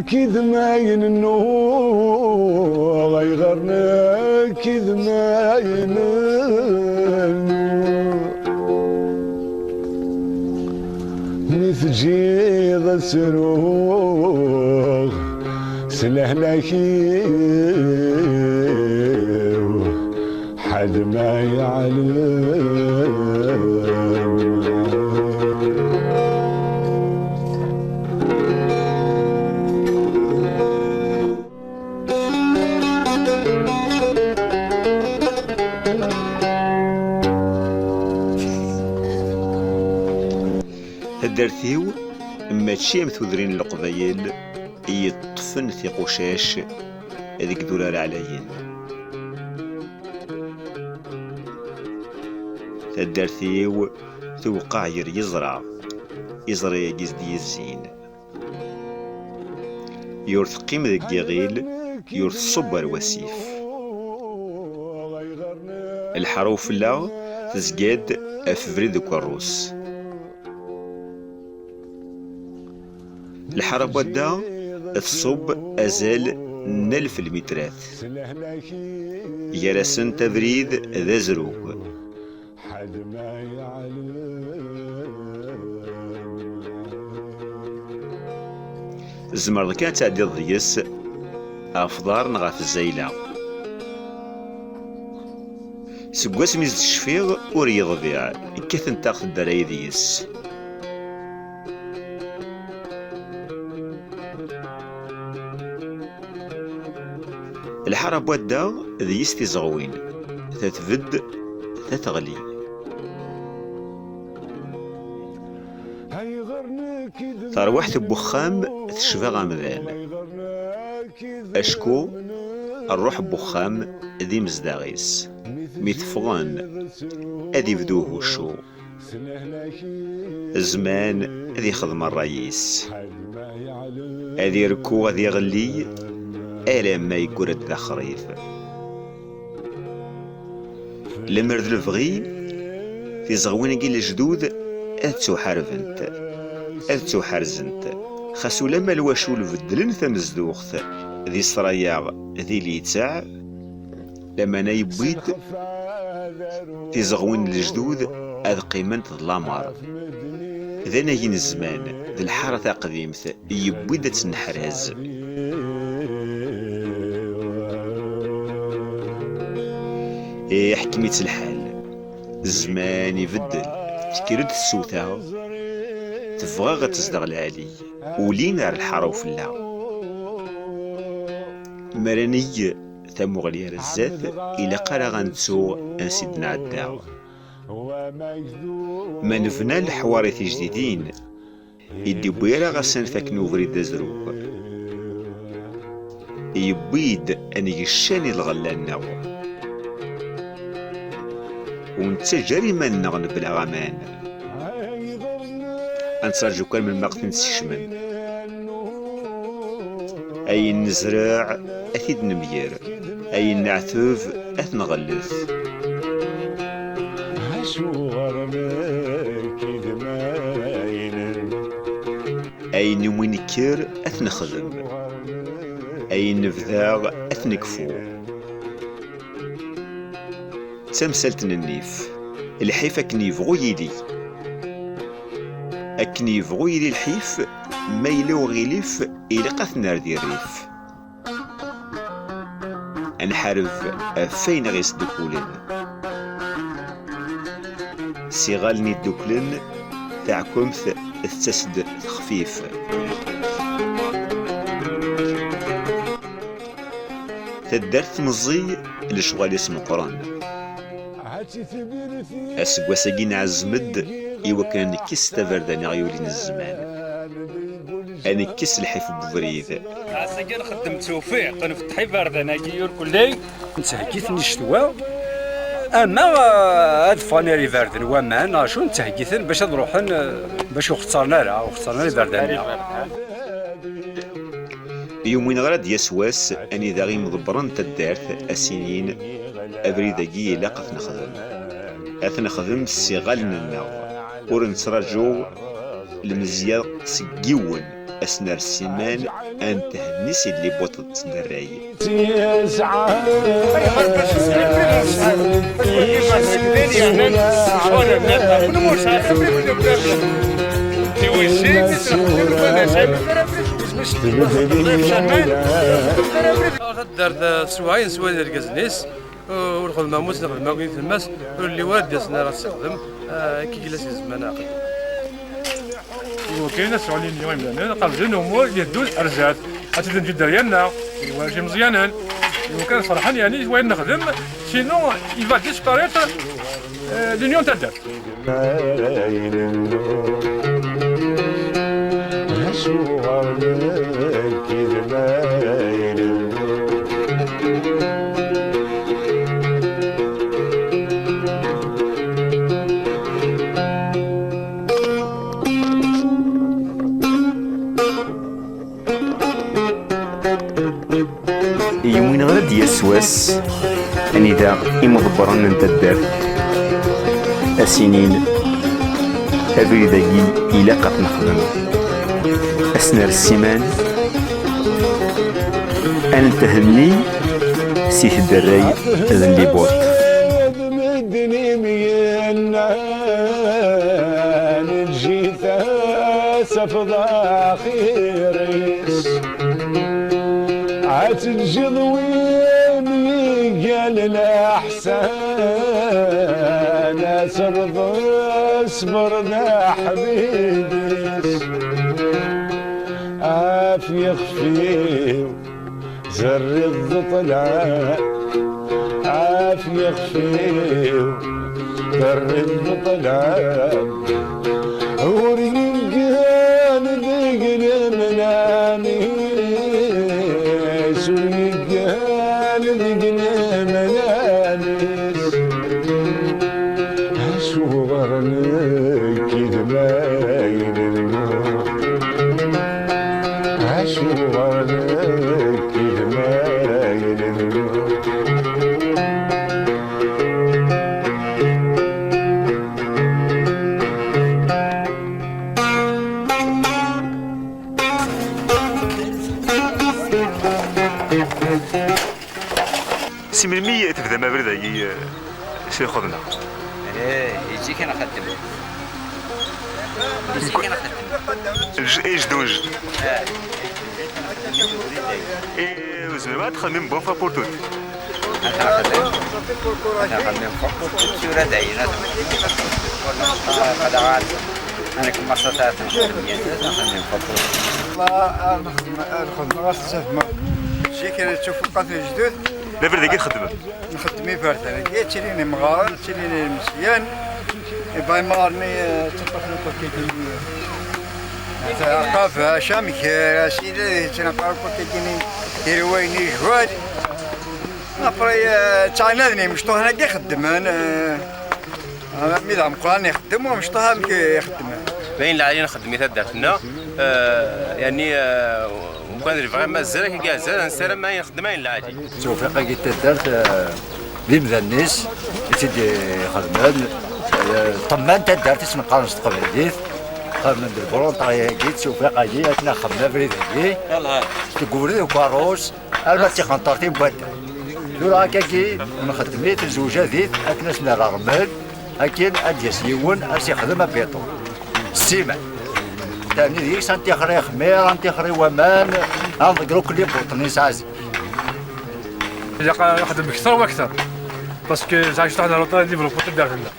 كيد ما ينو غيغرنا كيد ما ينو نثجيض السروغ سلهلكي حد ما يعلم الدرثيو ماشي مثودرين القبايل يطفن في قشاش هذيك دولار علايين. الدرثيو توقع يزرع يجيز ديزين يورث قيم ذاك يغيل يورث صبر وسيف الحروف لا تزقاد افريد كروس الحرب ودا تصب أزال نلف المترات يرسن تبريد ذا زروق زمر كان تعدي الضيس أفضار نغاف الزيلة سقواس ميز الشفيغ وريض بيع كثن تاخذ الدراي ديس الحرب ودا ذي يستزغوين تتفد تتغلي تروحت ببخام تشفى غامذان أشكو الروح ببخام ذي مزداغيس ميتفغان أذي بدوه شو الزمان ذي خدم الرئيس أذي ركو ذي غلي ألا ما يقرد ذا خريف لمرد الفغي في زغوين قيل الجدود أتو حرفنت أتو حرزنت خاسو لما الواشول بدلن ثمزدوخت ذي صرايا ذي ليتاع لما نايبويد في زغوين الجدود أذ قيمة ظلامار ذا ناين الزمان ذي الحارة قديمت يبويد تنحرز حكميت الحال الزمان يبدل تكرد السوثة تبغى غتزدغ العالي ولين على الحروف لا مراني ثمغلي رزات إلى قرا غنتسو أنسيدنا عدا ما نفنا الحوارات جديدين يدي بويرا غسان فاكنو فريد دزروق يبيد أن يشاني الغلان ونتجاري ما نغنب بلا غمان أنترجو كان من مقت نسيشمن أي نزرع أثيد نمير أي نعثوف أثنغلث أي نمونكر أثنخدم أي نفذاغ أثنكفو تمثلت النيف الحيف أكنيف غيلي أكنيف غيلي الحيف ما يلو غيليف إلى قثنار دي الريف أنحرف فين غيس دوكولن سيغالني دوكلن تاعكمث التسد خفيف تدرت مزي لشغال اسم قران أسقواساقين عزمد إيوا كان نكس تفرداني غيولين الزمان أنا كس الحيف بفريد عساقين خدم توفيق نفتحي فردانا كيور كلي نتهكيث نشتوا اما هاد فانيري فاردن وامان شو نتهيثن باش نروحن باش يختصرنا لا وختصرنا لي فاردن يومين غراد يسواس اني ذا غي مضبرن تدارت السنين ابريداكي الا قف نخدم اثنخدم الصغالنا ور نتراجو المزيان سكيون اسنار السيمان انت هنسي اللي بوطت الراي دار سواين سواين الكازنيس ونخدم مع موس نخدم مع كاين الماس اللي واد ديالنا راه تستخدم كي جلس الزمان عقل وكاين ناس علين اليوم لنا قال جن امور يدوز ارزات غتبدا نجي ديالنا واجي مزيانين وكان فرحان يعني وين نخدم سينو يفا ديسباريتر لونيون تاع الدار يومين غراد يسواس اني ذا يمضبرن انت الدار السنين ابريداكي الا قف نخدم اسنار السيمان انت هني سيف الدراي اللي بوط مدني مينا نجيت سفض خيرس عتجد ويني قال الاحسان اسرض اصبر ذا حبيبي عافية خفيف زر طلع عافية خفيف زر طلع وريقان ذقن منامي وريقان ذقن منامي اشورني كدماين الموت اشورني كدماين الموت سي من المية تبدا ما برداكي شي خدنا يجيك انا خدم يجيك انا خدم ايش دوج ايه وزعما ما تخدم بون فابور توت انا خدم فوق الصورة دايرة قدرات انا كما صدقت نخدم فوق والله نخدم غاس جيك انا تشوف القتل جدد لا برداكي تخدم نخدمي فارتاني تشريني مغار تشريني مسيان باي مارني تطفل كوكيتي قاف شامك سيدي تنقر كوكيتي يرويني جواد نفري تعنادني مش طه هنا يخدم انا ميدام قراني يخدم ومش طه يخدم باين اللي علينا نخدم مثال دارتنا يعني وكان فريمون مازال كي كازال نسالم معايا نخدم اللي عادي توفيق قيت دارت بمذا الناس تدي خدمان طمان تدارت تنقال نصدق بالحديث خدمنا بالفولونطاريا كيت توفيق اجي اثنا خدمنا بريدي يلاه تقولي وكاروس الباتي خنطرتي بوادا لولا هكاكي نخدميت الزوجه ذيت اثنا سنا رغمال اكيد اديس يون اسي خدمه بيطو السيمان تاني ذيك سانتي خري خمير انتي خري ومان نضقرو كل بوطني سازي نخدم اكثر واكثر باسكو زعما على لوطا ديفلوبمون دارنا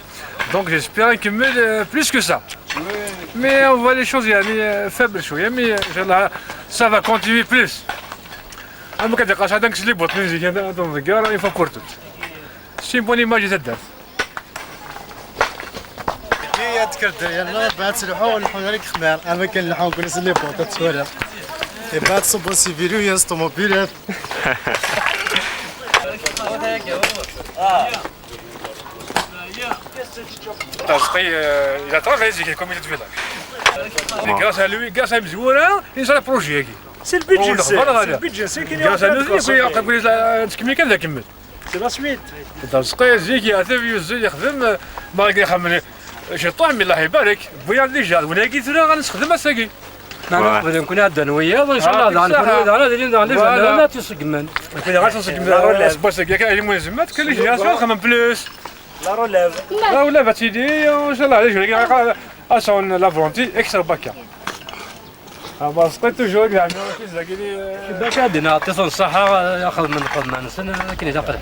دونك جيسبيغ نكمل بلوس كو سا مي اون فوا لي شوز يعني فابل شويه مي ان شاء الله سا فا كونتيني بلوس اما كتلقاش هذاك اللي بوطني نجي هنا نضقر اون فوا بور توت سي بون ايماج تاع هي تذكرت يلا بعد سلحوا ونحو لك خمار اما كان نحو كنا سلي بوطه تسوالها بعد صبوا سيفيرو يا طوموبيلات il a travaillé avec le comité de village. Et grâce à lui, grâce à Mzouara, il a un projet. C'est le budget, c'est le budget, c'est qu'il y a Grâce à nous, il a un petit كذا كمل. C'est la suite. تلصقي زيك يا ثبي الزي يخدم ما يخمن شي طعم الله يبارك بويا اللي جا وانا قلت له غنستخدم اساكي نقدر نكون عندنا وياه وان شاء الله لا تسقمن كي غاتنسق اسباسك كاين ملزمات كاين اللي جا خمم بلوس لا ولا باتيدي ان شاء الله عليك اسون لا فونتي اكسترا باكا بس قلت توجور كاع كي باش عندنا اتصال الصحه ياخذ من نسن كاين تقرا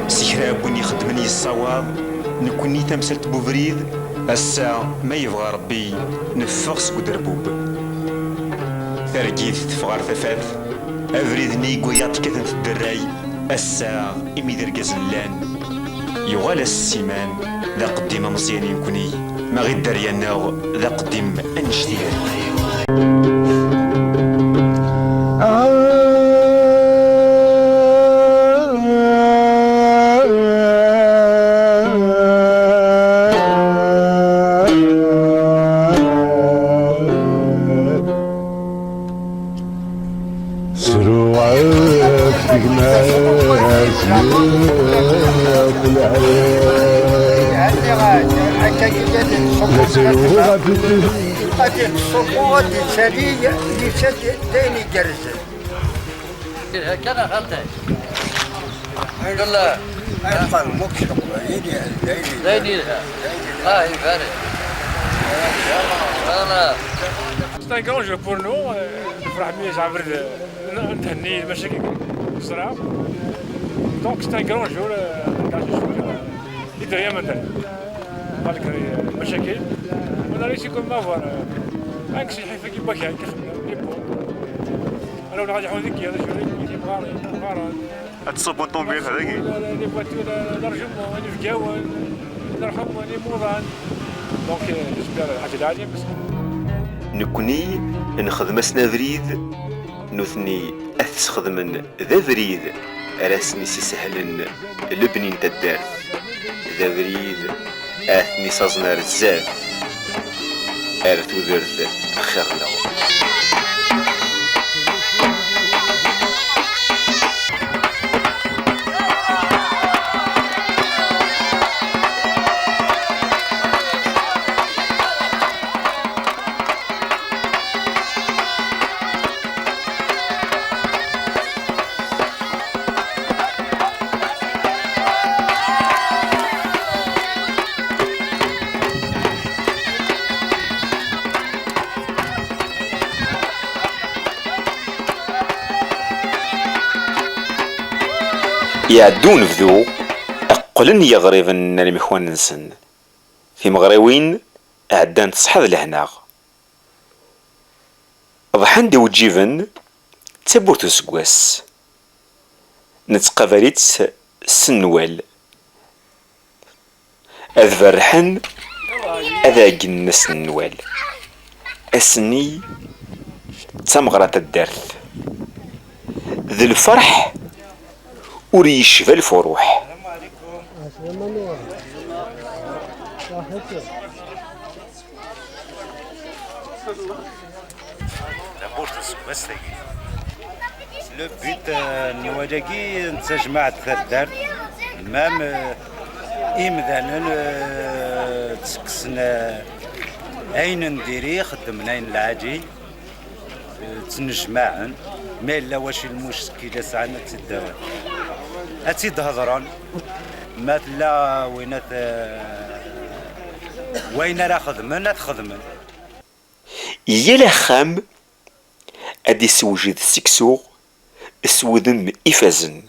سيحرابوني خدمني الصواب نكوني تمثلت بوفريد الساعة ما يبغى ربي نفغس قدربوب ترقيت تفغر ثفات أفريد نيقو ياتكثن في الدراي الساعة إمي درقز اللان يغال السيمان ذا قديم مزيان يكوني ما غير دريانا ذا قديم أنشتير هذه الصبوات السرية اللي دايني جرزة. كان غلطة. الحمد لله. أدخل مكشف دايني لها. يبارك. يلا. C'est un grand jeu pour nous. نفرح بيه زعما نتهني المشاكل بسرعة. Donc c'est un grand jour. يدري مثلا. malgré المشاكل. On a réussi comme avoir un que c'est حيفا كي باكي كيخدم لي بون. أنا ولا غادي نحاول ذيك هذا شوية كي بغار. هاد الصوب الطوموبيل هذاك لي فواتور لارجومون نفكاو نرحم لي موران. دونك جيسبيغ الحاجة العالية بس. نكوني نخدم سنافريد نثني أتخدمن ذا فريد راسني سيسهلن لبنين تدار ذا فريد أثني صازنار الزاف أرث وذرث خغلة يعدون فذو أقلن يغريبن المخوان نسن في مغريوين عدان تصحذ لهنا ضحان ديو جيفن تبورتو سكواس نتقابلت سنوال أذبرحن أذا جنس النوال أسني تمغرة الدرث ذي الفرح وريش بالفروح لو بيت نواجهكي نتجمع تدار مام إمدانا تسكسنا أين نديري خدمنا أين العاجي تنجمعن ما إلا واش المشكلة ساعنا تدار أتيد هضران ما لا وين راه خدمنا تخدمن يلا خام أدي سوجد سكسو سودن إفازن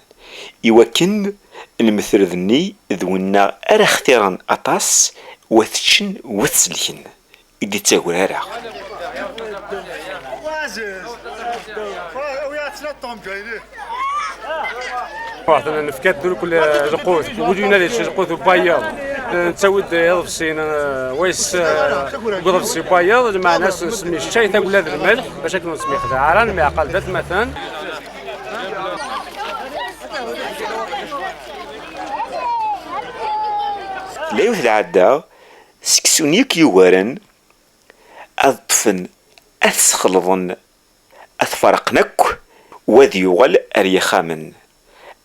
يوكن المثل ذني ذونا أرى اختيران أطاس وثشن وثسلين إدي تاقول هرا نفكات دول كل جقوث وجينا ليش جقوث بايا نتاود يضرب السين ويس قضب السي بايض مع ناس نسمي الشاي تاكل هذا الملح باش هكا نسمي خدعران مع قلبات مثلا. لا يوث العادة سكسونيك يوارن أطفن أثخلظن أثفرقنك وذي يغل أريخامن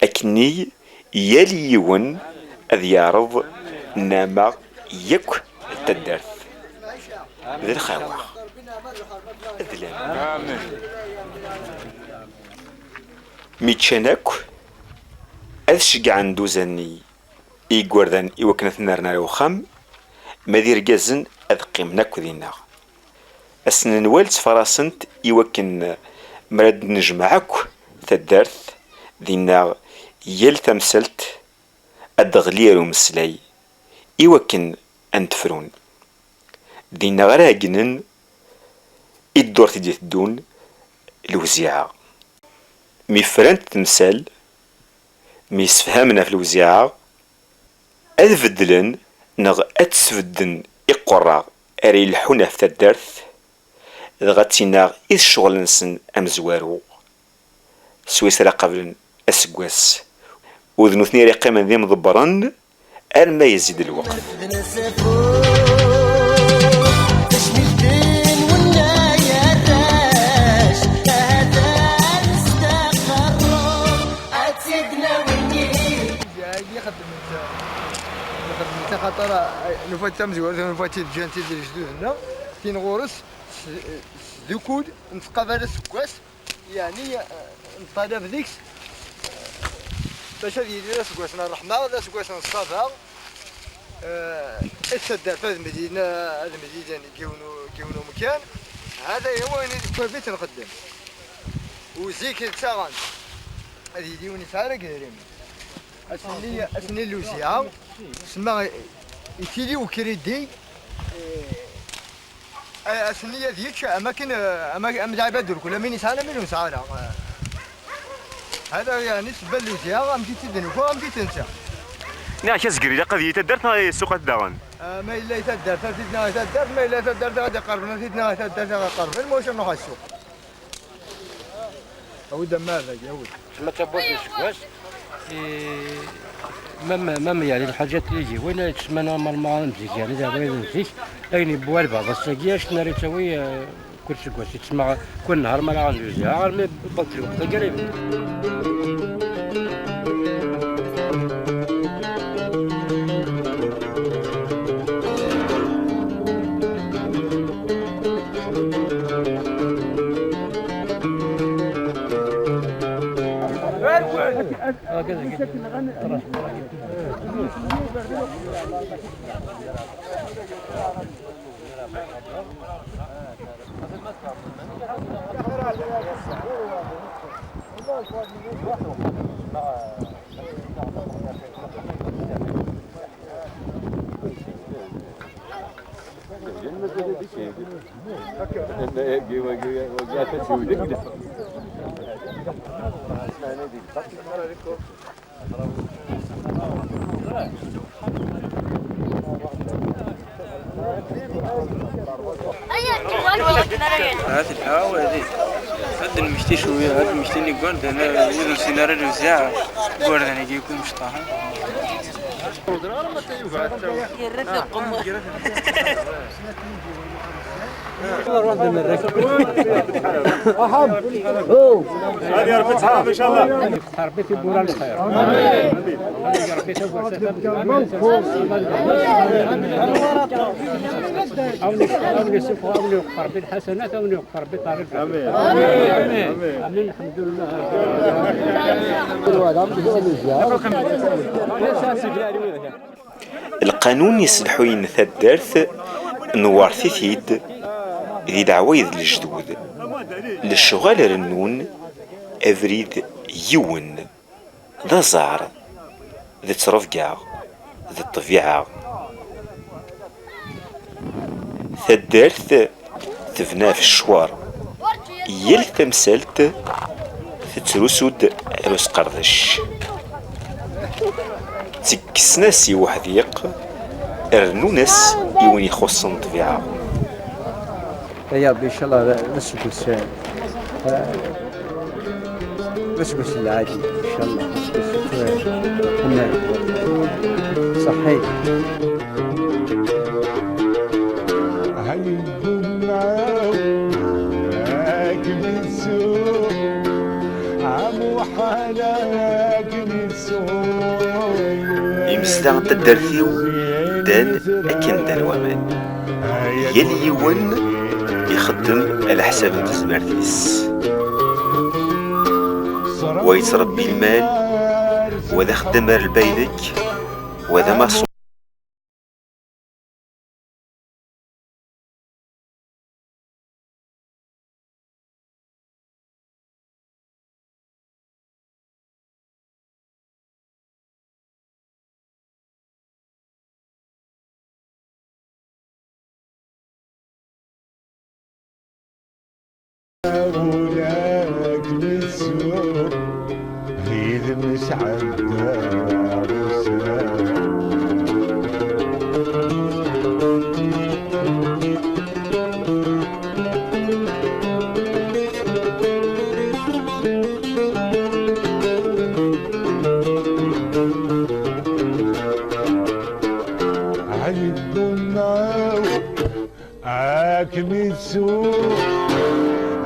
أكني يلي يون أذ يعرض ناما يك التدرث ذي الخاوة ذلان ميتشانك أذ شقع ندوزاني إيقوردان إيوكنث نارنا روخام مدير جازن أذ قيمناك ذينا أسنن والد فراسنت إيوكن مراد نجمعك تدرث ذينا يل تمثلت الدغلير ومسلاي إيوكن أنتفرون دينا غراقنن الدور تدي تدون الوزيعة ميفرانت تمثال ميسفهمنا في الوزيعة أذفدلن نغ أتسفدن إقرا أري الحنة في الدرث غاتينا إذ شغل نسن أمزوارو سويسرا قبل أسقواس وذنو ثني رقيما ذي مضبران ما يزيد الوقت. خاطر نفات تمزوار نفات الجانتي ديال جدودنا كاين غورس ذكود نتقابل سكواس يعني نطالب ذيك باش هذه يدير سكواسنا الرحمه ولا سكواسنا الصفا السدات هذه المدينه كيونو مكان هذا هو وين بيت نخدم وزيك تساغن هذه ديوني سارق ريم اسني اللوزيا سما يكيلي وكريدي اسني ذيك اماكن دابا كل من يسانا منو سانا هذا يعني سبب اللوزيا غامتي تدنكو غامتي تنسى نعم كازكري قضية تدرت السوق الدغن ما إلا تدرت تدنا تدرت ما إلا تدرت غادي قربنا تدنا تدرت غادي قربنا الموش نروح السوق أود ماذا يا ود ما تبغاش كواش ما يعني الحاجات اللي يجي وين تسمى نورمالمون نمزيك يعني دابا نمزيك اين بوالبا بس كياش ناري تسوي كل شيء كواش تسمى كل نهار ما غندوزها غير ما بقات الوقت قريب. هذه الحاوة هذه هذا المشتي شوية هذا المشتي اللي قلت أنا يدو سيناريو الوزاع قلت أنا يجيكم مشطاها هذه ربي تصحاب ان شاء الله. ربي يبورها الخير. امين. ربي يتوب او يسف او يغفر بالحسنات او يغفر بالطريق. امين. امين. امين الحمد لله. القانون يصلحوا ينثى الدرث نوارثي ثيد ذي دعويذ الجدود للشغال رنون افريد يون ذا زعر ذي ترفقع ذي الطبيعة ثدرث تفنى في الشوار يل تمثلت تترسد عروس قردش تكسناسي وحديق رنونس يوين يخصن طبيعة. يا ربي ان شاء الله بس العادي ان شاء الله بس صحيح. يمسلا تدرثيو دان أكن دان ومان يلي يون يخدم على حساب تزمارتيس ويتربي المال وذا خدم البينك وذا ما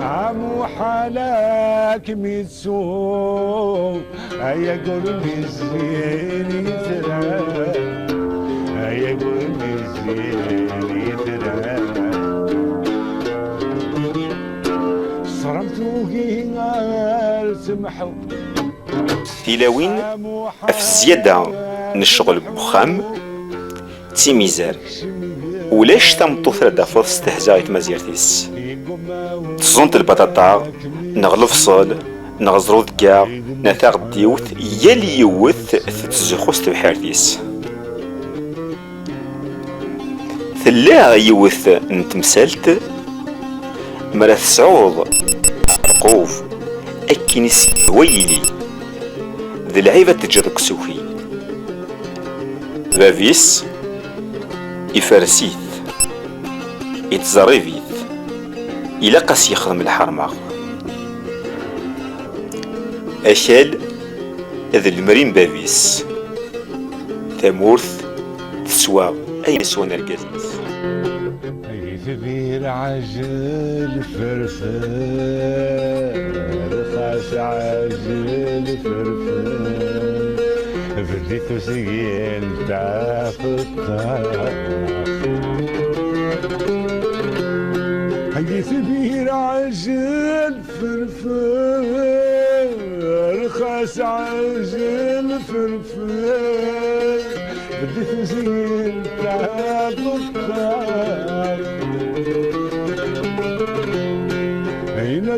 عمو حالك ميتسو هيا قلبي الزين يترى هيا قلبي الزين يترى صرمتو كي سمحو تلاوين في زيادة من الشغل بخام تيميزار ولاش تمطو ثلاثة فوض استهزاء مزيرتيس تزونت البطاطا نغلف صال نغزرو ذكا نثاغ ديوث يلي يوث تتزخوست بحارتيس ثلاغ يوث نتمسالت مرا تسعوض عرقوف أكينيس هويلي ذي العيبة تجرك سوخي بافيس يفرسيث يتزريفيث إلا قاس يخدم الحرمة أشال ذي المرين بافيس ثمورث تسوى أي سوى نرقزيث كبير عجل فرفر خاش عجل فرفر بديتو سيين تعرف الطرف هاي كبير عجل فرفر خاش عجل فرفر بديتو سيين تعرف الطرف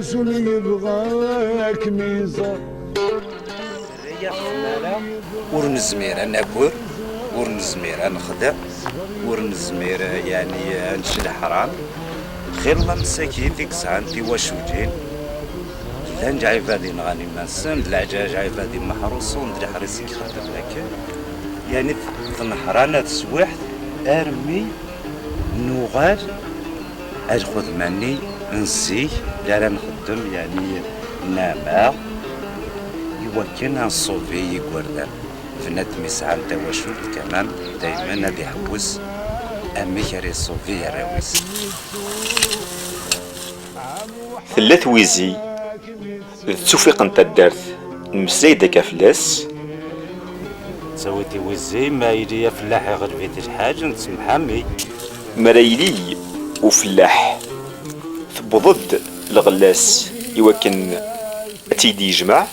ناس اللي يبغاك ميزان ورنزمير ناكل ورنزمير نخدع ورنزمير يعني نشد حرام خير الله مساكين ديك ساعتي واشوجين لا نجعي فادي نغني ماسن لا جاي فادي محروسون دري حريسي خدم لك يعني تنحرانا تسويح ارمي نوغال اخذ مني نسي لا نخدم يعني نامع يوكن نصوفي يقردن فنات مسعى تواشل كمان دايما هذا يحوز امي كاري صوفي راويس ثلاث ويزي توفيق انت الدرث المسيدة كفلاس سويتي ويزي ما يلي فلاح غير بيت الحاج نتسمحامي مرايلي وفلاح ضد الغلاس يوكن تيدي يجمع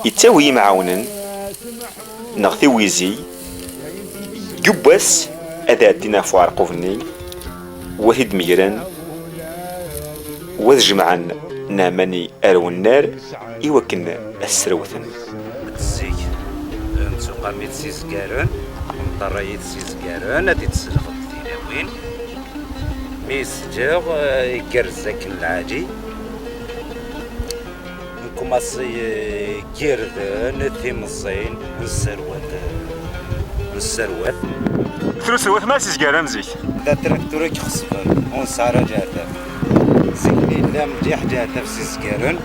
يتاوي معاونا نغثي ويزي جبس اذا دينا فوارقوفني وهد ميران وذجمعا نامني ارو النار يوكن السروثن تزيك نسوقا ميتسيز كارون مطريت سيز كارون هادي تسلخ الديناوين ميسجر يكرزك العاجي نكوماسي كيردن تيمصين نسروت السروات ثلث الوث ما سيزقار مزيك ذا تراكتور يخصفر ونسعر جاتا زيني لا مليح جاتا في سيزقارن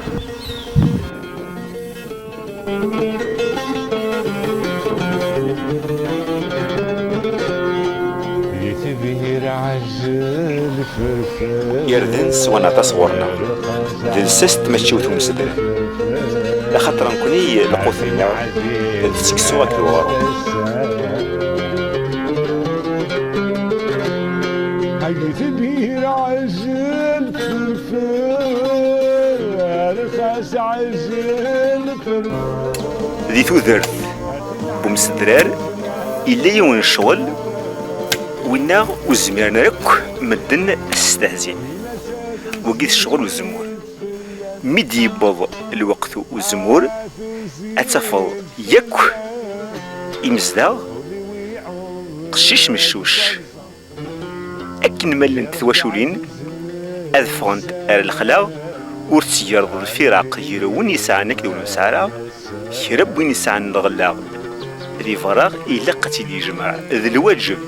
يردن سوانا تصورنا ذي السست ماشي وثوم سدر لخاطر نكوني لقوثينا تسكسوا هاك الوغرو حيث بير عجل فرفر رخاص عجل فرفر ذي ثوذرث بومسدرار إلا يون الشغل وينا وزميرنا لك مدن استهزين وقيت الشغل والزمور ميدي يبض الوقت والزمور أتفض يك إمزداغ قشيش مشوش أكن ملن تثواشولين أذفغنت على الخلاغ ورتسير ضد الفراق يرون يسعنك دون مسارة يرب وين يسعن الغلاغ ذي فراغ إلا قتل يجمع ذي الواجب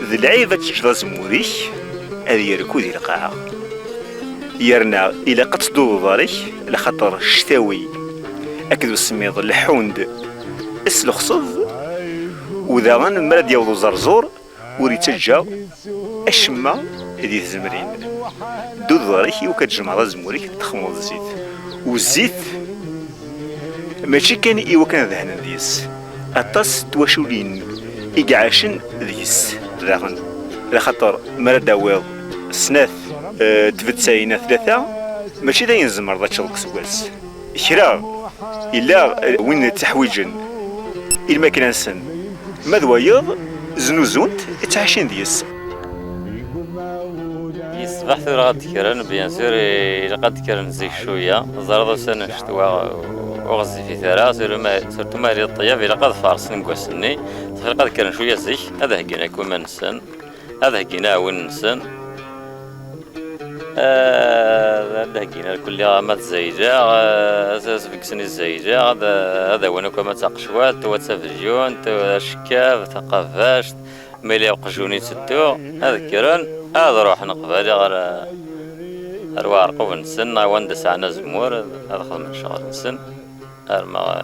ذي العيبة تجرى زموريك هذي يركو ذي القاعة يرنا إلا قتدو ضاريك لخطر الشتاوي أكدو السميض الحوند الخصد وذا غان مراد يوضو زرزور وريتجا أشما ذي الزمرين دو ضاريك وكتجمع زموريك تخمض الزيت والزيت ماشي كان إيوا كان ذهنا ديس أطاس تواشولين إقعاشن ديس راغن لخاطر مراد داويض سناث تفتساينا ثلاثة ماشي دا ينزمر ذا تشلق سواس كرا إلا وين تحويجن إلا ما كان سن مذوايض زنوزونت تعيشين ديس يصبح ثورة غاد كرن بيان سور إلا قد كرن زيك شوية زرادو سنة شتوا وغزي في ثرا سرتو ماري الطياب إلا قد فارس نقوسني صفر قد كرن شوية زيك هذا هكينا يكون ما نسن هذا هكينا وين نسن هذا هكينا كلها ما تزيجا أساس فيكسني الزيجا هذا وين كما تقشوات وتسافرجون تشكاف ثقافاش ميلي وقجوني تدو هذا كرن هذا روح نقبل غير أروار قوة نسن وندس عنا زمور هذا خدم إن شاء الله نسن ما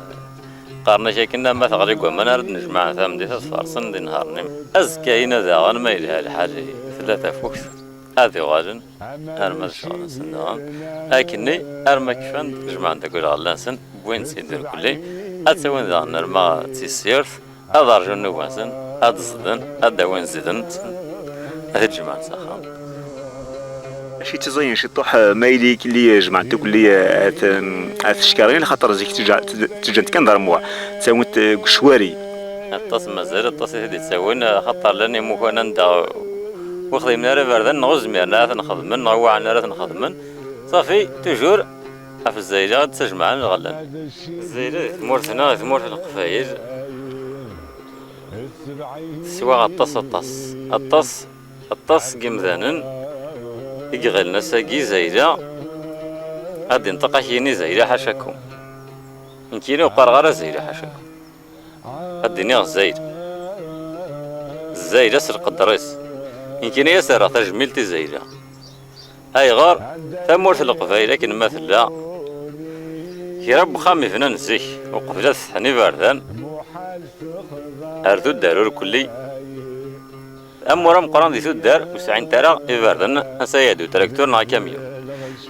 قارنا شيء كنا ما ثغرق وما نرد نجمع ثام دي فارسن دي نهار نم أزكينا ذا غن ما يلها الحاجة ثلاثة فوكس هذه غاجن أرما إن شاء الله نسن لكني أرما كيفان نجمع تقول الله نسن وين سيدر كلي أتسوين ذا نرما تيسيرث هذا رجل نواسن هذا صدن هذا وين زدن هذا جماعة سخام شي تزين شي طوح مايليك اللي جمعتو كلي تشكارين خاطر زيك تجنت كان ضرموا تساوت قشواري الطاس مازال الطاس هذي تساوين خاطر لاني مكون ندا وخذي من رفردن نغز ميرنا نخدمن نوعنا راه نخدمن صافي توجور في الزايده تجمعنا الغلان الزايده ثمورتنا ثمورت القفايل سوا الطاس قمذانن يقغلنا ساقي زايدة غادي نطقا كيني زايدة حاشاكم من كيني وقرغرة زايدة حاشاكم غادي نيغ الزايدة سرق الدريس من كيني يسارة تجميلتي زايدة هاي غار ثمورت القفايل لكن مثلا كي رب خامي فينا نزيك وقفلات ثاني باردان هردو الدارور كلي أمورا مقران دي ثود دار وسعين ترى إفردن أسيادو تراكتور نا كاميون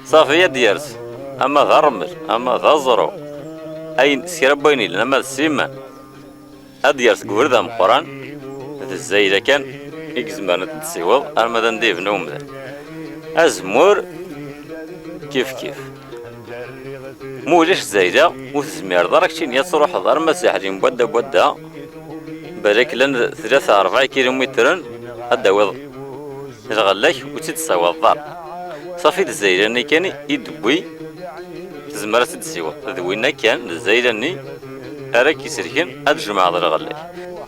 صافية ديارس أما ذا رمل أما ذا زرو أي سيربيني لما السيمان أديارس قور ذا مقران ذا الزايدة كان إكزمانة تسيوض أرمدان ديف نوم ذا أزمور كيف موجش زايدة وثزمير داركشين يصروح ضار مساحجين بودا بالك لان 3-4 كيلومتر هذا وضع الغلاك وتتساوى الضار صافي الزايداني كان يدوي تزمرة تتساوى ذوينا كان الزايداني أراك يسركن هاد الجماعة ضر الغلاك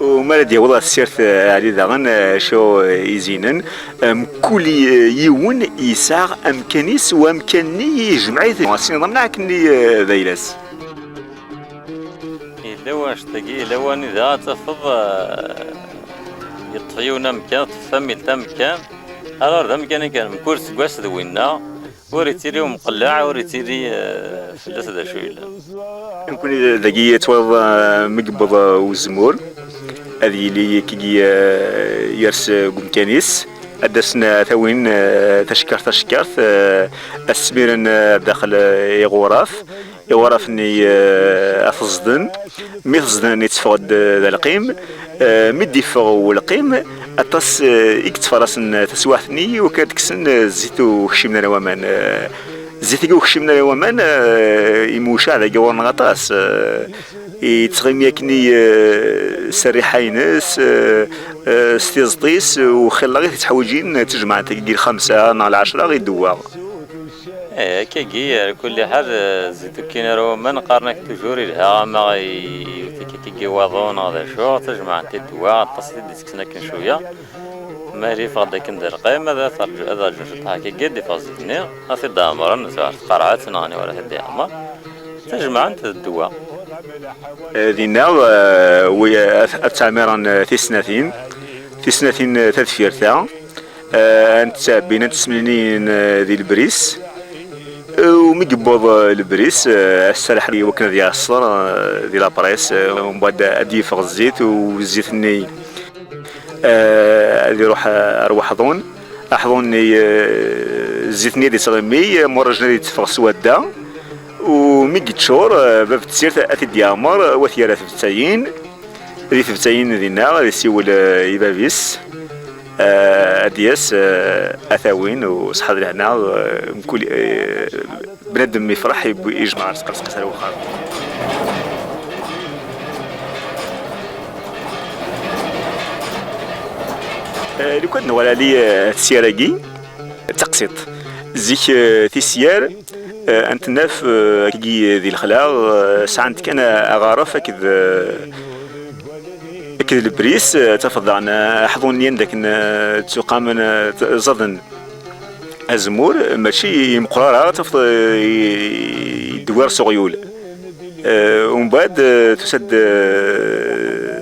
وما ديال والله السيرت علي داغن شو يزينن كل يون يساغ امكانيس وامكاني جمعيه واسين ضمناك ني ذيلاس إلا واش تلاقي لواني ذا تفض يطفيونا مكان تفهم يلتا مكان الور ذا مكان كان مكور سكواس ذوينا وريتيري ومقلع وريتيري فلاس ذا شويلا يمكن ذاكي توض مقبض وزمور هذه اللي كي يرس قمتانيس أدسنا ثوين تشكرت السميرن داخل يغرفني أفزدن ميفزدن يتفقد ذا القيم مدي فغو القيم أتص يكتفرسن تسواحتني وكانت كسن زيتو خشمنا الومان زيتو خشمنا الومان يموشا ذا جوارن غطاس يتغيم ياكني سريحينس ستيزطيس وخلا غير تحوجين تجمع تلقي 5 مع 10 غير دواء كي كل حاجة زيتو كينا رومان قارنك تجوري لها ما كي واضون هذا شو تجمع تدواء تصيد ديسكنا كن شوية ما ريف غدا كندير قيمة هذا ترجع هذا جوج هكا قد فازتني في دامرن قرعات ناني ولا هدي عمر تجمع انت الدواء دينا ويا التعميران في سنتين تدفيرتا انت بين تسمنين ذي البريس ومقبض البريس السلاح اللي وكنا ديال الصر ديال لابريس ومن بعد اديف الزيت والزيت الني اللي روح احضوني الزيت الني دي صغمي مرجنا دي تفغ سوادا وميجي شهور باب تسير ثلاثة ديامر وثيرة ثبتاين ذي ثبتاين ذينا ذي سيول يبابيس أدياس أثاوين وصحاب لهنا كل بنادم يفرح يجمع رزق على وخار لو كان ولا لي تسيراكي تقسيط زيك تيسيار أنت ناف كي ذي الخلاق ساعات أنا أغارف كذا البريس تفضل أنا حضوني عندك تقام زضن أزمور ماشي مقرارة تفضل يدوار صغيول ومن بعد تسد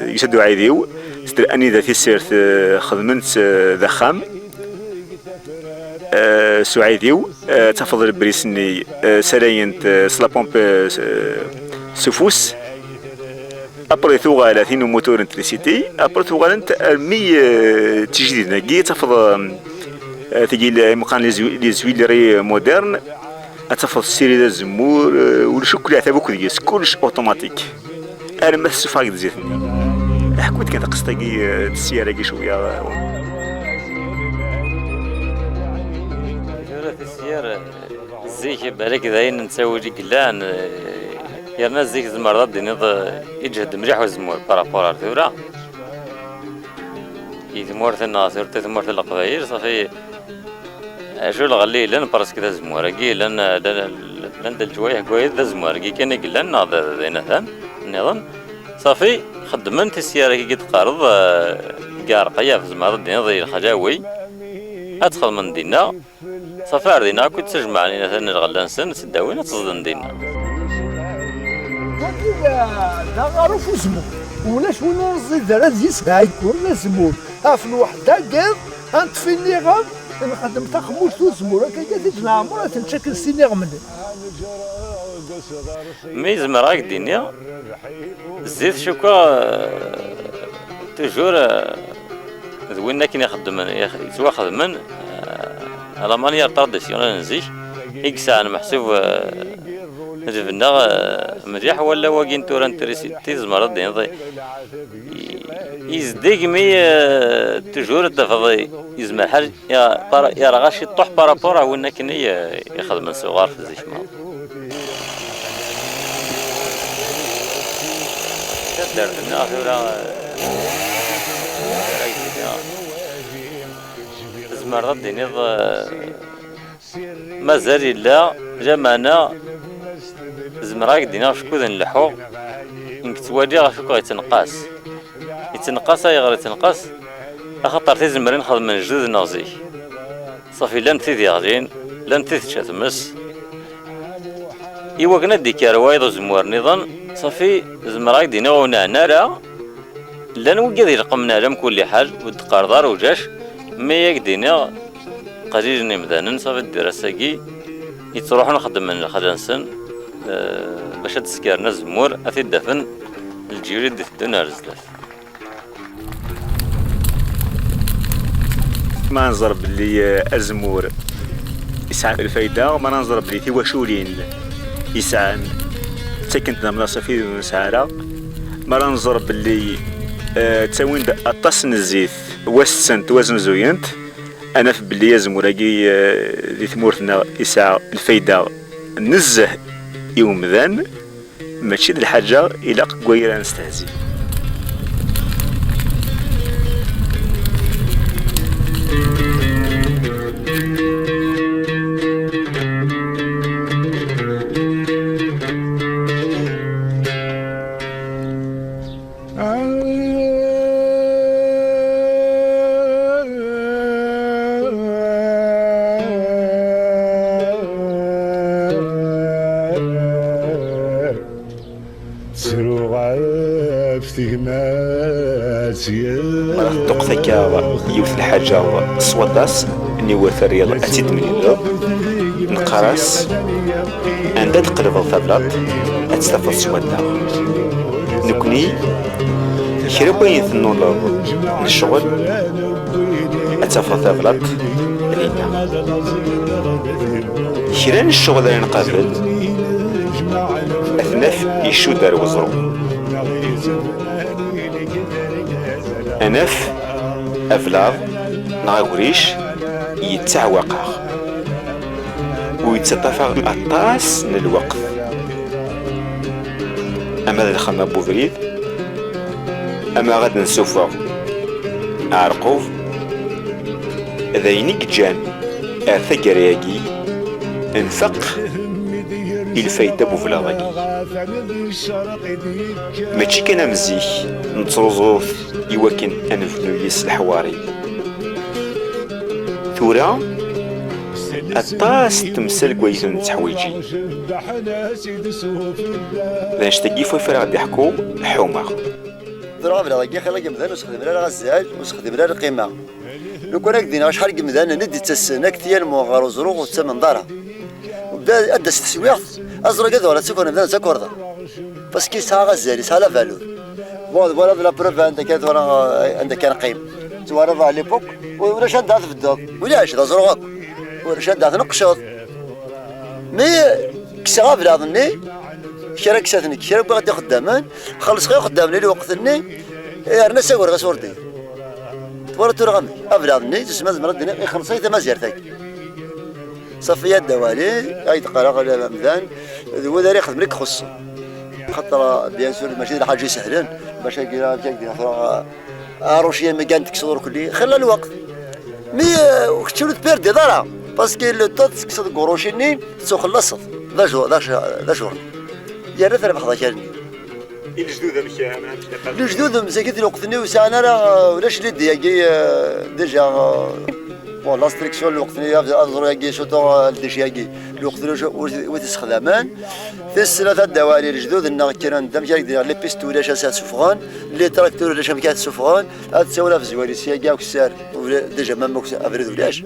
يسدوا عيديو تدير أني ذاتي سيرت خدمت ذا خام سعيديو تفضل بريسني سراينت سلا بومب سفوس ابري ثوغالا ثينو موتور انتريسيتي ابري ثوغالا انت مي تجديد نقي تفضل تجي مقان لي زويلري مودرن اتفضل السيري ذا الزمور والشو كلها تابوك ديس كلش اوتوماتيك انا ما السفاق زيتني حكوت كانت قصتي السياره شويه في السيارة زيك بالك ذاين نسوي لي قلان يرنا زيك زمرات دينيض يجهد مريح وزمور بارابور ارثورا يزمور الناصر تزمور القبايل صافي شو الغلي لان برس كذا زمور كي لان الجوايه كويس ذا زمور كي كان قلان هذا ذينثان نظن صافي خدمت السيارة كي قد قارض قارقية في زمرات دينيض الخجاوي ادخل من دينا صفار دينا كنت تجمعني مثلا الغلان سن تداوينا تصدن دينا لا غارف وزمو ولاش وين نزيد دار يسعى يكون زمور في الوحده قال انت في النغم نخدم تخموش وزمور هكا قالت العمر تنشكل سي نغم مي زمراك دينيا زيد شوكا تجور ذوينا كي نخدم سوا خدمن على مانيير تراديسيونيل نزيك إكسان محسوب جبنا مريح ولا واقين تورا انتريسيتي زمرات دين يزديق مي تجور التفاضي يزمع حاج يا رغاشي طوح بارابورا وإنا كني يخدم صغار في زيك ما كدر الناس ولا زمرات دين مازال إلا جمعنا زمراك دينا شكون نلحو إنك توالي غاشوكو يتنقاس أي غير يتنقاس أخطر تيزمرين خدم من جديد نازي صافي لان تيدي غادين لان تيدي تشاتمس إوا كنا ديكار وايض زموار نظام صافي زمرا يدينا ونعنا راه لان وجد يرقمنا لهم كل حاجه ودقار دار وجاش ما يقدينا قليل نمدانا صافي الدراسه كي يتروحوا نخدم من خدانسن باش تسكرنا الزمور اثي دفن الجيري دي الدنيا رزلاف. ما نظر باللي الزمور يسعى الفايده وما نظر باللي تواشولين يسعى تكنت مناصه في مسعره ما نظر باللي تاوين الطاسن الزيت وسن توازن زوينت انا في باللي يزمور راكي ذي ثمورتنا يسعى الفايده نزه يوم ذان ماشي د الحاجه الى قويره نستهزي. دوق ثكا يوث الحاجة صواداس اني ورث الرياض اتيد من اللوب نقراس عندها تقلب الثبلات اتستفر سوادا نكوني كربين ثنو الشغل اتفر ثبلات لينا كيران الشغل اللي نقابل اثناف يشو دار وزرو أنف أفلاض نغاوريش يتعوقا ويتطفى الطاس من الوقت. أما ذا الخمام بوفريد أما غاد نسوفا أعرقوف إذا ينيك جان أرثا قرياقي انفق الفايدة بوفلاضاكي ماشي كان مزيك نتروزوث يوكن أنفنو يس الحواري ثورا الطاس تمثل كويسن تحويجي ذا نشتاقي فويفر غادي يحكو حومة ضرا بلا كي خلاك مثلا نستخدم لها غزال ونستخدم لها القيمة لو كان هكذا شحال مثلا ندي تسنى كثير مغارو زروق وتسمن دارها وبدا أدى تسويق أزرق هذا ولا تسكر مثلا تكوردا بس كي ساعة غزالي ساعة لا فالور ولا لا بروف عندك كانت عندك كان قيم توارد على ليبوك ولا شاد في الدار ولا عاش زروق ولا شاد نقشط مي كسا في هذني شرا كساتني شرا بغا خدامان خلص غير خدامني اللي وقتني رنا ساور غسوردي تورط رغم افرادني تسمى زمرد خلصيت ما زيرتك صفيات دوالي اي تقرا مثلا هو داري يخدم لك خصو خاطر بيان سور ماشي حاجه سهلين باش كيدير روشيه ما كانت تكسر كلي خلى الوقت مي وكتشلو تبيردي دارا باسكو لو طوط تكسر قروشيني تسو خلصت ذا شهر يا ريت راه كاني الجدود مشي الجدود مساكين الوقتني وساعنا راه ولاش لي دياكي ديجا بون لاستريكسيون الوقتني ازرو ياكي شوطو ديجاكي الوقتني وتستخدمان في الثلاثه الدوالي الجدود ان كان دام ديال لي بيستو ولا شاسات سفغان لي تراكتور ولا شبكات سفغان هاد تساولا في زوالي سياكا وكسار ديجا مام افريد ولاش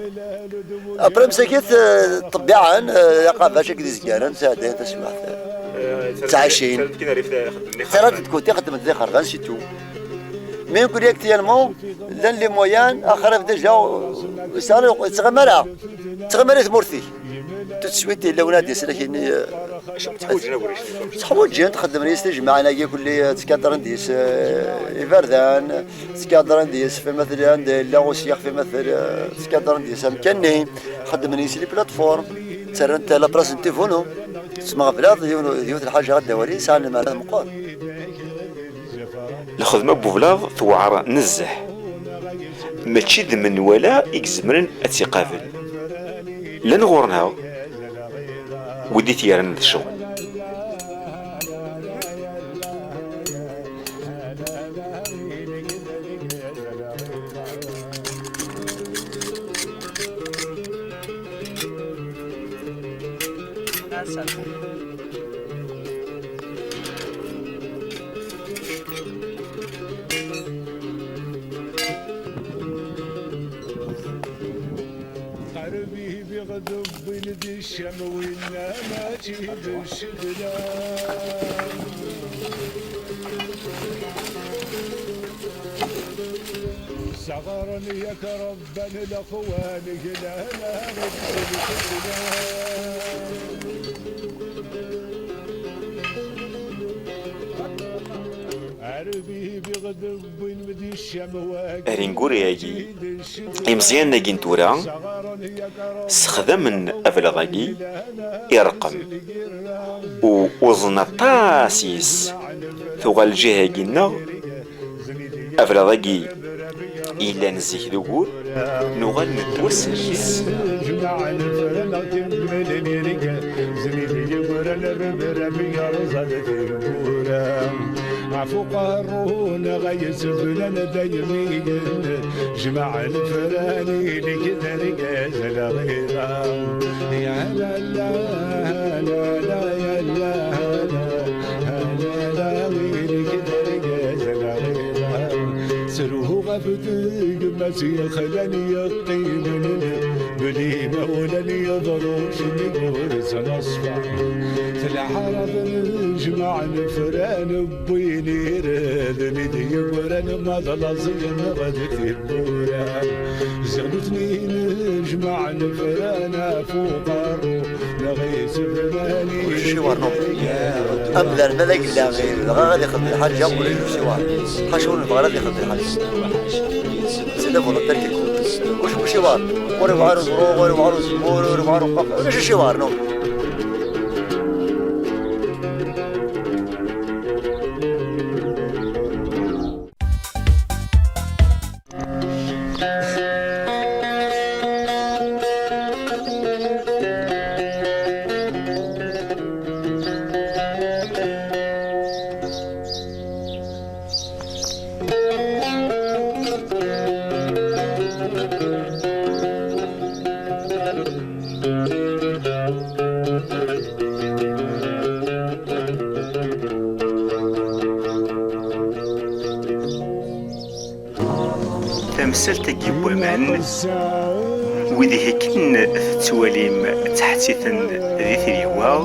ابري مساكيت طبيعا يقافاش كدي زكارن ساعتين تسمع تعيشين ثلاثة تكون تخدم ذي خرغان سيتو مين كل اكتيالمون لان لي مويان اخر ديجا صار تغمرت مورثي تسويتي اللونات ديال سلاكيني تحوج تخدم ريس تجمع انا كل تكادرن ديس فردان تكادرن ديس في مثلا لاغوسياخ في مثل تكادرن ديس مكاني خدم ريس لي بلاتفورم ترنت لا براس تيفونو تسمع بلاد ديوت الحاجه غدا ولي سالنا مع المقال الخدمه بوفلاض توعر نزه ماشي ذمن ولا يكزمرن اتيقافل لن غورنها ودي تيارن الشغل ندي الشم وإنا ما تجيب الشبلان صغرني يا ربنا الأخوان لا رينغورياجي إمزيان ناجين تورا سخدم أفلغاجي يرقم ووزن طاسيس ثغى الجهة جينا أفلغاجي إلا نزيه ذكور نغل نتوسجس عفو قارون غيس فلان دايمين جمع الفراني لكذا رجاز الغيرة يا لا لا لا لا يا لا لا لا غير كذا رجاز الغيرة سروه غفتي مسي خلاني يقيم بلي مولاني يضروش نقول سنصفع في العرب نجمع الفران بويني رادني دي وران ما ضلازين غدت البوران زغلتني نجمع الفران فوق الروح نغيس فلاني والشوار أبدا ما ذاك لا غير غادي ياخذ الحاجة ولا الشوار حشون غادي ياخذ الحاجة سيدا فوق التركيب وش شوار ولا بعرض روح ولا بعرض زمور ولا بعرض قف ولا شوار نو تمثلت جيب ومان وذي هكين تتواليم تحتيثن ذي ثريوا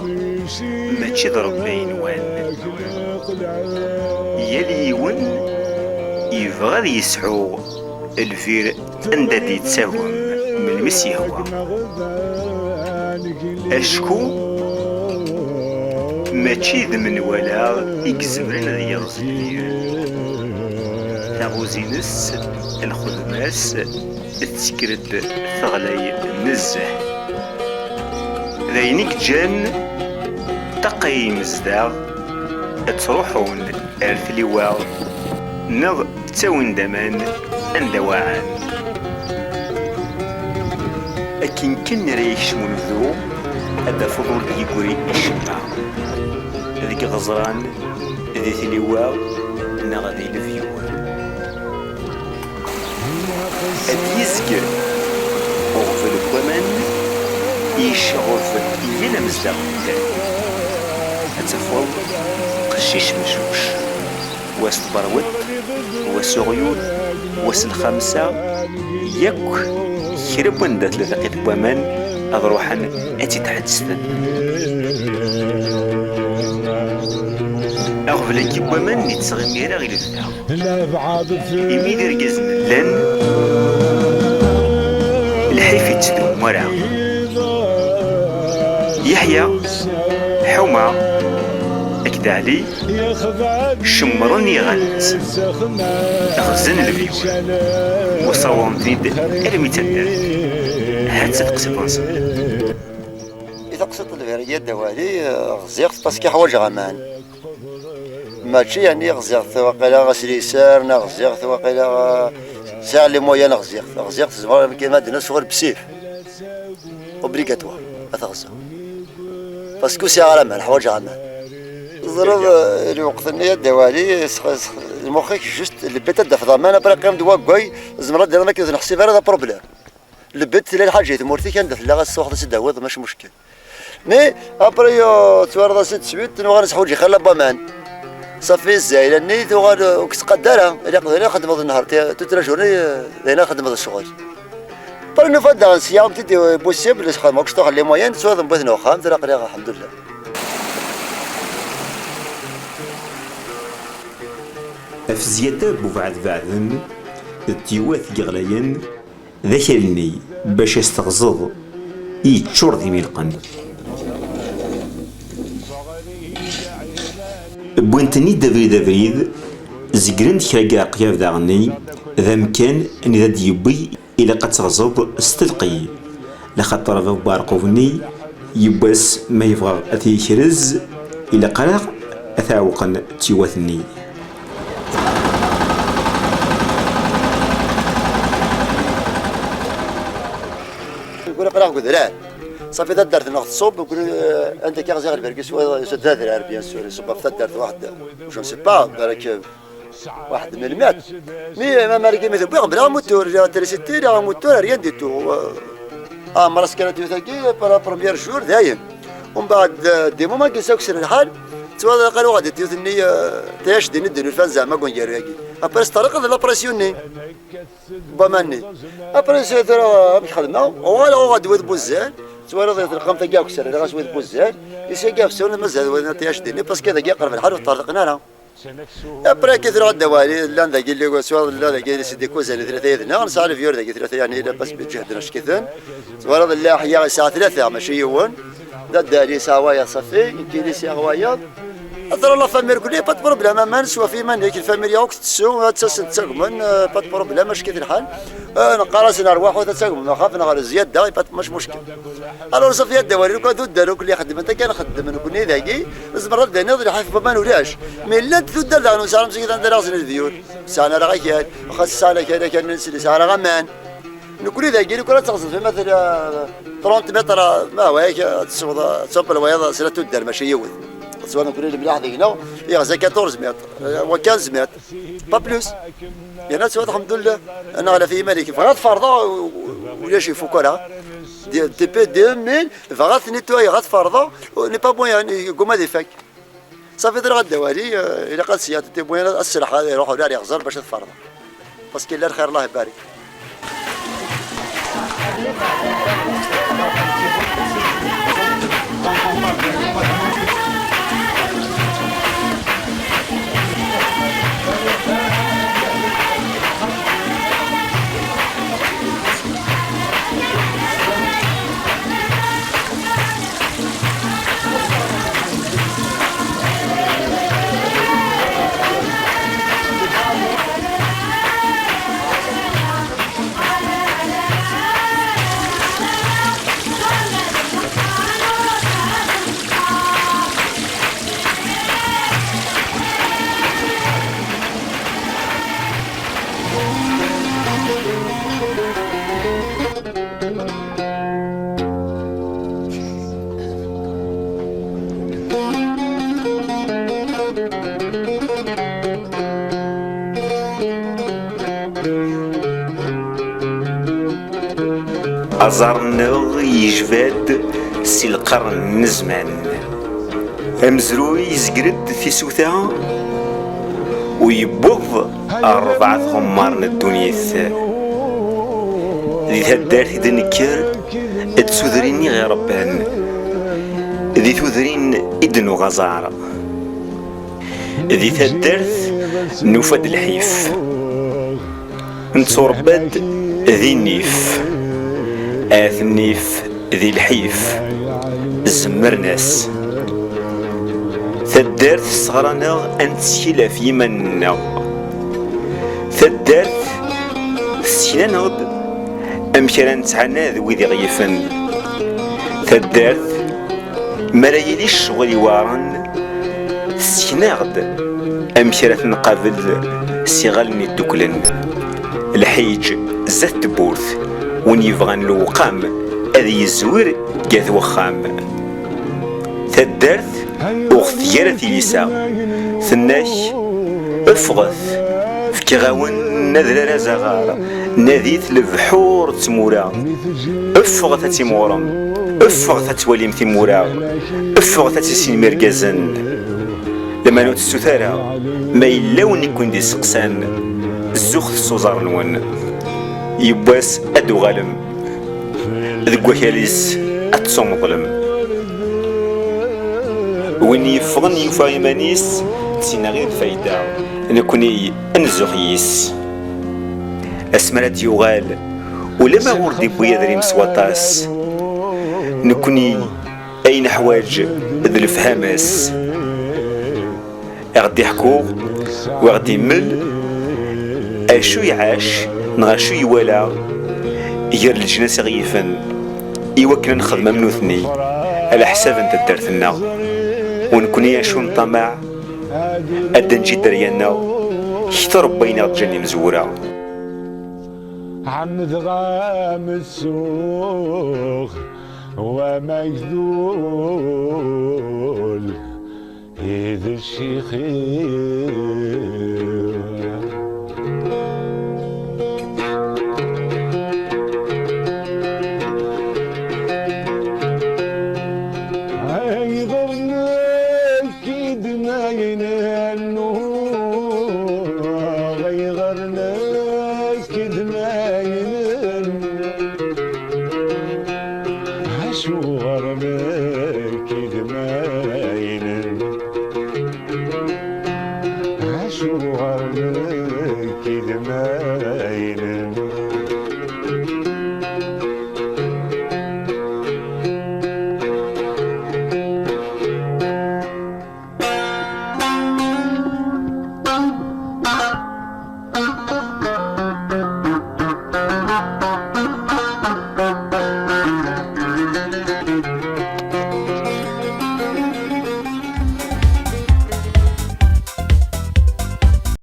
ما تشضرب بين وان يليون يبغى يسعو الفير اندادي تساهم من المسيهوا اشكو ما تشيذ من ولا يكزمرن ذي يرزقير تغوزينس الخدماس تسكرد ثغلي نزه ذينيك جان تقي مزداغ تروحون ارثليواغ نغ تاون دمان اندواعان اكين كن ريش منذو هذا فضول يقوري الشمع ذيك غزران ذي ثليواغ نغ ذي الفيور اليزك وغفل الكمان يشغف يلا مزداغ أتفضل قشيش مجوش واس البروت واس الغيود واس الخمسة ياك يرب وندا ثلاثة قيت بوامان أضروحا أتي تحدثن أغفل كي بوامان نتسغي ميرا غير الثاغ إمي ذي رقزن لن الحيف يتسدو مرا يحيى حومة أكد علي شمرني غنس أخزن الفيول وصوام ذيد أرمي تندر هات تقسم راسي إذا قصدت الفيريات دوالي غزيغت باسكي حواج غمان ماشي يعني غزيغت وقيلا غسليسار نغزيغت وقيلا ساعة لي مويا غزيغت زمرا كي مادنا صغر بسيف اوبليغاتوار أتغزى باسكو ساعة غمان حواج غمان ضرب الوقت النية دوالي المخيك جست لبيت الدف ضمان برا قيم دوا كوي زمرا دير ما كيف نحسب هذا بروبليم لبيت لي الحاجة مورتي كان دف لا غسوخ تسداوض ماشي مشكل مي ابري توارد ست سويت نغنس حوجي خلا بامان صافي الزايله نيت وكنت قدرها الا خدمت النهار تترا جورني هنا خدمت الشغل بري نفضل نسيام تدي بوسيبل خدمة كشتو خلي موين سوى ذنب بثنا وخام ترى قريقة الحمد لله. أفزيتا بوفعد بعدن التيوات يغلين ذاكرني باش يستغزض يتشور ذي ميلقن بوينتني دافريد زقرن كراكا قياف داغني ذا مكان اني ذا ديبي الى قد تغزض استلقي لخاطر ذا بارقوفني يباس ما يبغى اثي يكرز الى قرا اثاوقا تيواتني يقول قرا قدران صافي درت ناخذ الصوب نقول انت كي غزير البركس يسد هذا بيان سور صوب في درت واحد جو سي با بالك واحد من المات مي ما رقي مثل بغ بلا موتور تريسيتي لا موتور ريان دي تو مرس كانت تاكي بلا بروميير جور دايم ومن بعد دي موما كيساوك سر الحال توا قالوا غادي تيوثني تاش دي نديرو الفان زعما كون يارو ياكي ابريس طريقه لا بريسيوني باماني ابريس ترى مش خدمه ولا غادي ود بوزان توا راه الرقم تاعك كسر راه ود بوزان يسي كاف سون مازال ولا تاش ديني باسكو هذا قرب الحال وطرقنا لها ابري كثر الدوالي لا ذاك اللي سوا لا ذاك اللي سيدي كوزا ثلاثه يدنا نصارف يور ذاك ثلاثه يعني بس بجهدنا اش كثن توا راه لا حيا الساعه 3 ماشي يوم داري سوايا صافي يمكن لي سي هوايا اثر لا فامير كلي با بروبليم ما نسوا في من هيك الفاميليا وقت تسو تسقمن با بروبليم اش كثر الحال نقراس نروح وتسقم نخاف نغير زياده مش مشكل الو صافي الدوالي لو كان داروا كل يخدم انت كان خدم نكون ذاكي زمر بدا نضري حيف ما نولاش مي لا تدار دارو سالم سيدي ندير راسنا الفيول سانا راه غير خاص سانا كان نسلي سانا غمان نقول ذاكي كل تغزل في مثلا 30 متر ما هو هيك تصب البياض سنه تدار ماشي يود سواء نقول لهم ملاح هنا يغزا 14 متر و 15 متر با بلوس يعني سواء الحمد لله انا على في مالك فغاد فرضه ولا شي فوكولا دي بي 2000 فغاد نيتوي غاد فرضه ني با بون يعني كوما دي فاك صافي درا الدوالي الى قال سياده تي بوين السلاح هذا يروحوا دار يغزر باش تفرضه باسكو لا الخير الله يبارك أزارنا يجباد سي القرن الزمان أمزروي يزقرد في سوثا ويبوظ 4 خمارن الدنيث ذي هدار في دنكر تسوذريني غير ربان ذي تذرين إدنو غزارة ذي تدرث نفد الحيف نتصربد ذي النيف آثنيف ذي الحيف زمرناس ثدرت صغرنا أنتسيلا في منا ثدرت سينا غد أمكرا نتعنا ذوي ذي غيفن ثدرت مرايلي الشغل وارن سينا غد أمكرا نقابل سيغالني الدكلن الحيج زت بورث وين يبغان الوقام أذي يزور قاث وخام ثدرت أختيارة ليسا ثناك أفغث فكغاون نذر رزغار نذيث البحور تمورا أفغث تمورا أفغث توليم تمورا أفغث تسين مركزن لما نوت السثارة ما يلاون يكون دي سقسان الزخ الصوزار نون يبواس أدو غالم ذك وكاليس أتصوم ظلم وين يفغن يوفا يمانيس تسينا غير الفايدة نكوني أنزغيس أسمرات يغال ولما غردي بويا ذري مسواطاس نكوني أين حواج ذي الفهامس غدي يحكو وغدي يمل أشو يعاش نغاشو يوالا يجر الجناس غيفن يوكلن خدمة منوثني على حساب انت الدرتنا ونكوني شو نطمع أدى نجي دريانا يختار بينا جاني مزورة عمد غام السوق ومجذول إذا الشيخ شو غرمك كده مايل